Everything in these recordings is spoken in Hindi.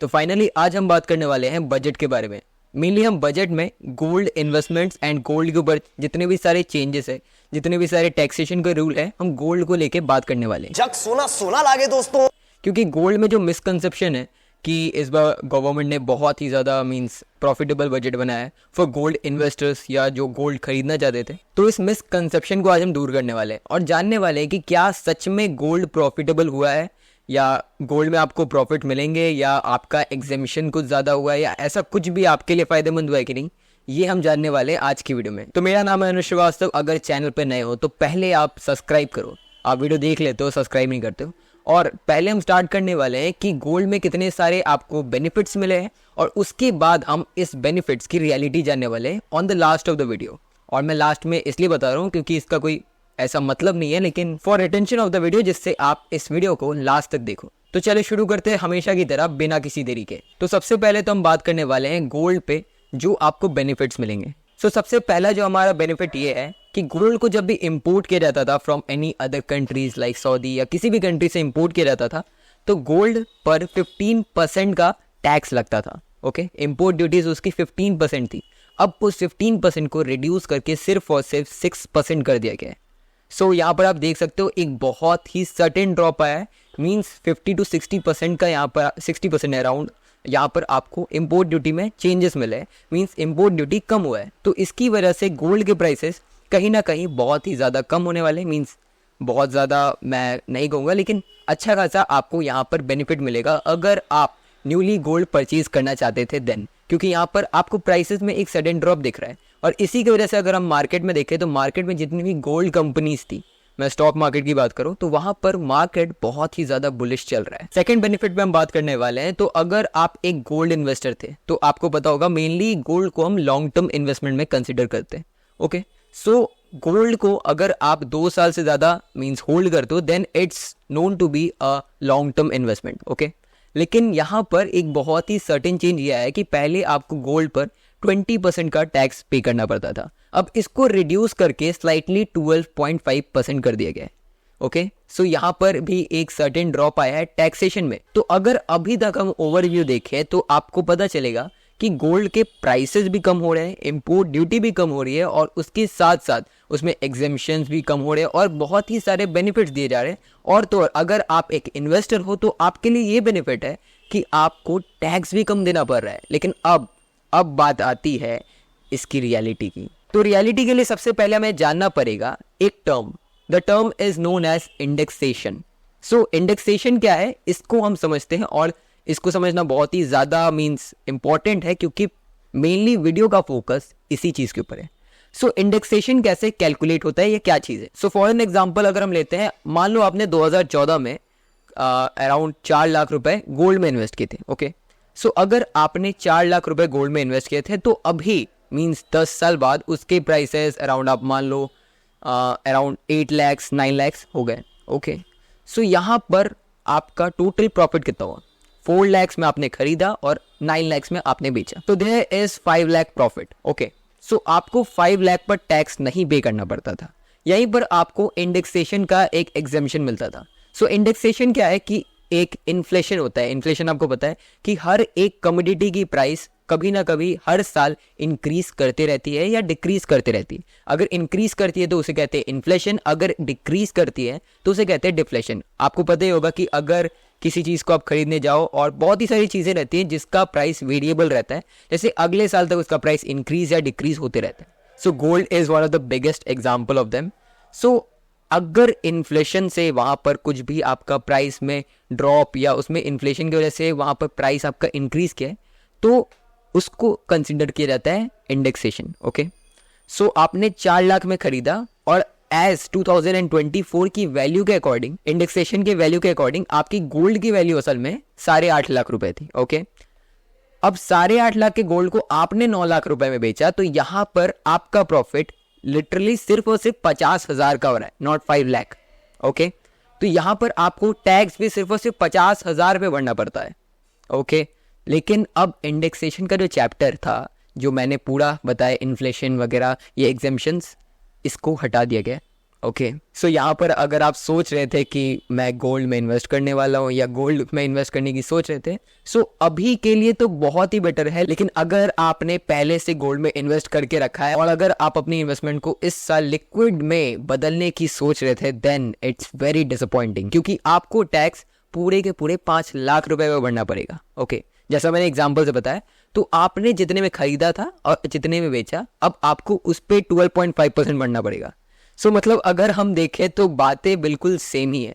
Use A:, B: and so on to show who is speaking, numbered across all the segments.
A: तो फाइनली आज हम बात करने वाले हैं बजट के बारे में। मेनली हम बजट में गोल्ड इन्वेस्टमेंट्स एंड गोल्ड के ऊपर जितने भी सारे चेंजेस है, जितने भी सारे टैक्सेशन के रूल है, हम गोल्ड को लेके बात करने वाले हैं।
B: जग सोना सोना लागे दोस्तों।
A: क्योंकि गोल्ड में जो मिसकंसेप्शन है कि इस बार गवर्नमेंट ने बहुत ही ज़्यादा प्रॉफिटेबल बजट बनाया है फॉर गोल्ड इन्वेस्टर्स या जो गोल्ड खरीदना चाहते थे। तो इस मिसकंसेप्शन को आज हम दूर करने वाले हैं और जानने वाले हैं कि क्या सच में गोल्ड प्रॉफिटेबल हुआ है, या गोल्ड में आपको प्रॉफिट मिलेंगे, या आपका एग्जेम्पशन कुछ ज़्यादा हुआ है, या ऐसा कुछ भी आपके लिए फ़ायदेमंद हुआ है कि नहीं। ये हम जानने वाले हैं आज की वीडियो में। तो मेरा नाम है अनुज श्रीवास्तव। अगर चैनल पर नए हो तो पहले आप सब्सक्राइब करो। आप वीडियो देख लेते हो, सब्सक्राइब नहीं करते हो। और पहले हम स्टार्ट करने वाले हैं कि गोल्ड में कितने सारे आपको बेनिफिट्स मिले हैं, और उसके बाद हम इस बेनिफिट्स की रियलिटी जानने वाले हैं on the last of the video. और मैं लास्ट में इसलिए बता रहा हूँ क्योंकि इसका कोई ऐसा मतलब नहीं है, लेकिन for attention of the video, जिससे आप इस वीडियो को लास्ट तक देखो। तो चलिए शुरू करते हैं हमेशा की तरह बिना किसी देरी के। तो सबसे पहले तो हम बात करने वाले हैं गोल्ड पे जो आपको बेनिफिट्स मिलेंगे। सो सबसे पहला जो हमारा बेनिफिट ये है कि गोल्ड को जब भी इंपोर्ट किया जाता था from any other countries like Saudi या किसी भी कंट्री से इंपोर्ट किया जाता था, तो गोल्ड पर 15% का टैक्स लगता था। ओके, इंपोर्ट ड्यूटीज उसकी 15% थी। अब उस 15% को रिड्यूस करके सिर्फ और सिर्फ 6% कर दिया गया है। सो यहाँ पर आप देख सकते हो एक बहुत ही सर्टेन ड्रॉप आया है। मीन्स 50 to 60% का यहाँ पर 60% अराउंड यहाँ पर आपको इंपोर्ट ड्यूटी में चेंजेस मिले हैं। मीन्स इंपोर्ट ड्यूटी कम हुआ है, तो इसकी वजह से गोल्ड के प्राइसेस कहीं ना कहीं बहुत ही ज़्यादा कम होने वाले। मीन्स बहुत ज़्यादा मैं नहीं कहूँगा, लेकिन अच्छा खासा आपको यहाँ पर बेनिफिट मिलेगा अगर आप न्यूली गोल्ड परचेज करना चाहते थे देन, क्योंकि यहाँ पर आपको प्राइसेस में एक सडन ड्रॉप दिख रहा है। और इसी की वजह से अगर हम मार्केट में देखें तो मार्केट में जितनी भी गोल्ड कंपनीज थी, मैं स्टॉक मार्केट की बात करूं तो वहां पर मार्केट बहुत ही ज्यादा बुलिश चल रहा है। सेकंड बेनिफिट में हम बात करने वाले हैं। तो अगर आप एक गोल्ड इन्वेस्टर थे तो आपको पता होगा मेनली गोल्ड को हम लॉन्ग टर्म इन्वेस्टमेंट में कंसिडर करते हैं। ओके, सो गोल्ड को अगर आप 2 साल से ज्यादा मीन्स होल्ड करते हो then it's known to be a long term investment. Okay, लेकिन यहाँ पर एक बहुत ही सर्टेन चेंज ये है कि पहले आपको गोल्ड पर 20% का टैक्स पे करना पड़ता था। अब इसको रिड्यूस करके स्लाइटली 12.5% कर दिया गया है। ओके, सो यहाँ पर भी एक सर्टेन ड्रॉप आया है टैक्सेशन में। तो अगर अभी तक हम ओवरव्यू देखें तो आपको पता चलेगा कि गोल्ड के प्राइसेस भी कम हो रहे हैं, इंपोर्ट ड्यूटी भी कम हो रही है, और उसके साथ साथ उसमें एग्जेम्पशंस भी कम हो रहे हैं, और बहुत ही सारे बेनिफिट्स दिए जा रहे हैं। और तो अगर आप एक इन्वेस्टर हो तो आपके लिए ये बेनिफिट है कि आपको टैक्स भी कम देना पड़ रहा है। लेकिन अब बात आती है इसकी रियलिटी की। तो रियलिटी के लिए सबसे पहले हमें जानना पड़ेगा एक term. The term is known as indexation. So indexation क्या है इसको हम समझते हैं, और इसको समझना बहुत ही ज़्यादा मीन्स इंपॉर्टेंट है क्योंकि मेनली वीडियो का फोकस इसी चीज़ के ऊपर है। सो इंडेक्सेशन कैसे कैलकुलेट होता है, ये क्या चीज़ है। सो फॉर एन एग्जाम्पल अगर हम लेते हैं, मान लो आपने 2014 में अराउंड 4 लाख रुपए गोल्ड में इन्वेस्ट किए थे। ओके, सो अगर आपने 4 लाख रुपए गोल्ड में इन्वेस्ट किए थे तो अभी मीन्स 10 साल बाद उसके प्राइसेस अराउंड आप मान लो अराउंड 8 lakhs 9 lakhs हो गए। ओके, सो यहाँ पर आपका टोटल प्रॉफिट कितना हुआ? 4 lakhs में आपने खरीदा और 9 lakhs में आपने बेचा, तो there is 5 lakh profit. Okay, so आपको 5 lakh पर टैक्स नहीं पे करना पड़ता था। यहीं पर आपको इंडेक्सेशन का एक एग्जेम्पशन मिलता था। सो इंडेक्सेशन क्या है कि एक इन्फ्लेशन होता है। इन्फ्लेशन आपको पता है कि हर एक कमोडिटी की प्राइस कभी ना कभी हर साल इंक्रीज करते रहती है या डिक्रीज करते रहती है। अगर इंक्रीज करती है तो उसे कहते हैं इन्फ्लेशन, अगर डिक्रीज करती है तो उसे कहते हैं डिफ्लेशन। आपको पता ही होगा कि अगर किसी चीज़ को आप खरीदने जाओ और बहुत ही सारी चीज़ें रहती हैं जिसका प्राइस वेरिएबल रहता है, जैसे अगले साल तक उसका प्राइस इंक्रीज या डिक्रीज होते रहता है। So gold is one of the biggest example of them. So अगर इन्फ्लेशन से वहाँ पर कुछ भी आपका प्राइस में ड्रॉप या उसमें इन्फ्लेशन की वजह से वहाँ पर प्राइस आपका इंक्रीज किया है तो उसको कंसिडर किया जाता है इंडेक्सेशन। ओके, सो आपने 4 लाख में खरीदा और एज 2024 की वैल्यू के अकॉर्डिंग, इंडेक्सेशन के वैल्यू के अकॉर्डिंग आपकी गोल्ड की वैल्यू असल में 8.5 लाख रुपए थी। ओके, अब 8.5 लाख के गोल्ड को आपने 9 लाख रुपए में बेचा, तो यहाँ पर आपका प्रॉफिट लिटरली सिर्फ और सिर्फ 50,000 का हो रहा है, नॉट 5 लाख। ओके, तो यहाँ पर आपको टैक्स भी सिर्फ और सिर्फ 50,000 रुपये भरना पड़ता है। ओके, लेकिन अब इंडेक्सेशन का जो चैप्टर था जो मैंने पूरा बताया, इन्फ्लेशन वगैरह ये एग्जेम्पशंस, इसको हटा दिया गया। ओके, सो यहाँ पर अगर आप सोच रहे थे कि मैं गोल्ड में इन्वेस्ट करने वाला हूँ या गोल्ड में इन्वेस्ट करने की सोच रहे थे, सो अभी के लिए तो बहुत ही बेटर है। लेकिन अगर आपने पहले से गोल्ड में इन्वेस्ट करके रखा है और अगर आप अपनी इन्वेस्टमेंट को इस साल लिक्विड में बदलने की सोच रहे थे, देन इट्स वेरी डिसअपॉइंटिंग, क्योंकि आपको टैक्स पूरे के पूरे 5 लाख रुपए में भरना पड़ेगा। ओके, जैसा मैंने एग्जाम्पल से बताया, तो आपने जितने में खरीदा था और जितने में बेचा, अब आपको उस पर 12.5% भरना पड़ेगा। सो मतलब अगर हम देखें तो बातें बिल्कुल सेम ही है।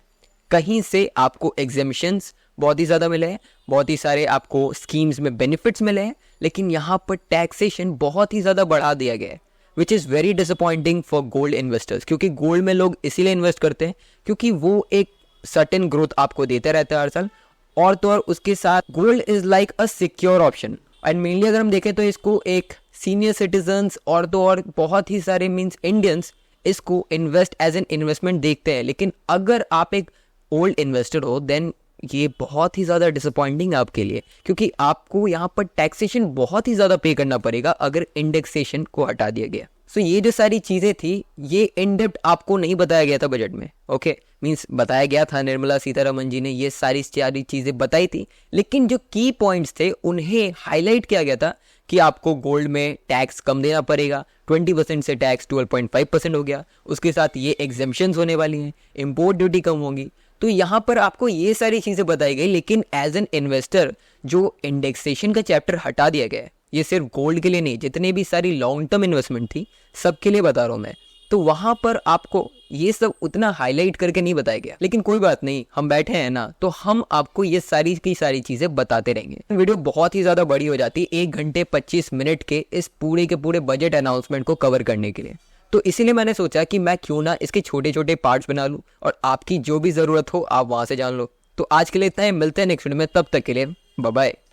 A: कहीं से आपको एग्जेम्पशंस बहुत ही ज़्यादा मिले हैं, बहुत ही सारे आपको स्कीम्स में बेनिफिट्स मिले हैं, लेकिन यहाँ पर टैक्सेशन बहुत ही ज़्यादा बढ़ा दिया गया है, which is very disappointing for gold investors. क्योंकि गोल्ड में लोग इसीलिए इन्वेस्ट करते हैं क्योंकि वो एक सर्टेन ग्रोथ आपको देता रहता है हर साल, और तो और उसके साथ gold is like a secure option. And mainly अगर हम देखें तो इसको एक सीनियर सिटीजन्स और तो और बहुत ही सारे मीन्स इंडियंस इसको इन्वेस्ट एज एन इन्वेस्टमेंट देखते हैं। लेकिन अगर आप एक ओल्ड इन्वेस्टर हो, देन ये बहुत ही ज़्यादा डिसअपॉइंटिंग है आपके लिए, क्योंकि आपको यहाँ पर टैक्सेशन बहुत ही ज़्यादा पे करना पड़ेगा अगर इंडेक्सेशन को हटा दिया गया। सो ये जो सारी चीज़ें थी, ये इन डेप्थ आपको नहीं बताया गया था बजट में। ओके, मीन्स बताया गया था, निर्मला सीतारमन जी ने ये सारी चीज़ें बताई थी, लेकिन जो की पॉइंट्स थे उन्हें हाईलाइट किया गया था कि आपको गोल्ड में टैक्स कम देना पड़ेगा, 20% से टैक्स 12.5% हो गया, उसके साथ ये एग्जेम्पशंस होने वाली हैं, इम्पोर्ट ड्यूटी कम होगी। तो यहाँ पर आपको ये सारी चीज़ें बताई गई, लेकिन एज एन इन्वेस्टर जो इंडेक्सेशन का चैप्टर हटा दिया गया है, ये सिर्फ गोल्ड के लिए नहीं, जितने भी सारी लॉन्ग टर्म इन्वेस्टमेंट थी सबके लिए बता रहा हूँ मैं, तो वहाँ पर आपको ये सब उतना हाईलाइट करके नहीं बताया गया। लेकिन कोई बात नहीं, हम बैठे हैं ना, तो हम आपको ये सारी की सारी चीज़ें बताते रहेंगे। वीडियो बहुत ही ज़्यादा बड़ी हो जाती है 1 घंटे 25 मिनट के इस पूरे के पूरे बजट अनाउंसमेंट को कवर करने के लिए। तो इसीलिए मैंने सोचा कि मैं क्यों ना इसके छोटे छोटे पार्ट्स बना लूँ और आपकी जो भी ज़रूरत हो आप वहाँ से जान लो। तो आज के लिए इतना ही, मिलते हैं नेक्स्ट वीडियो में, तब तक के लिए बाय बाय।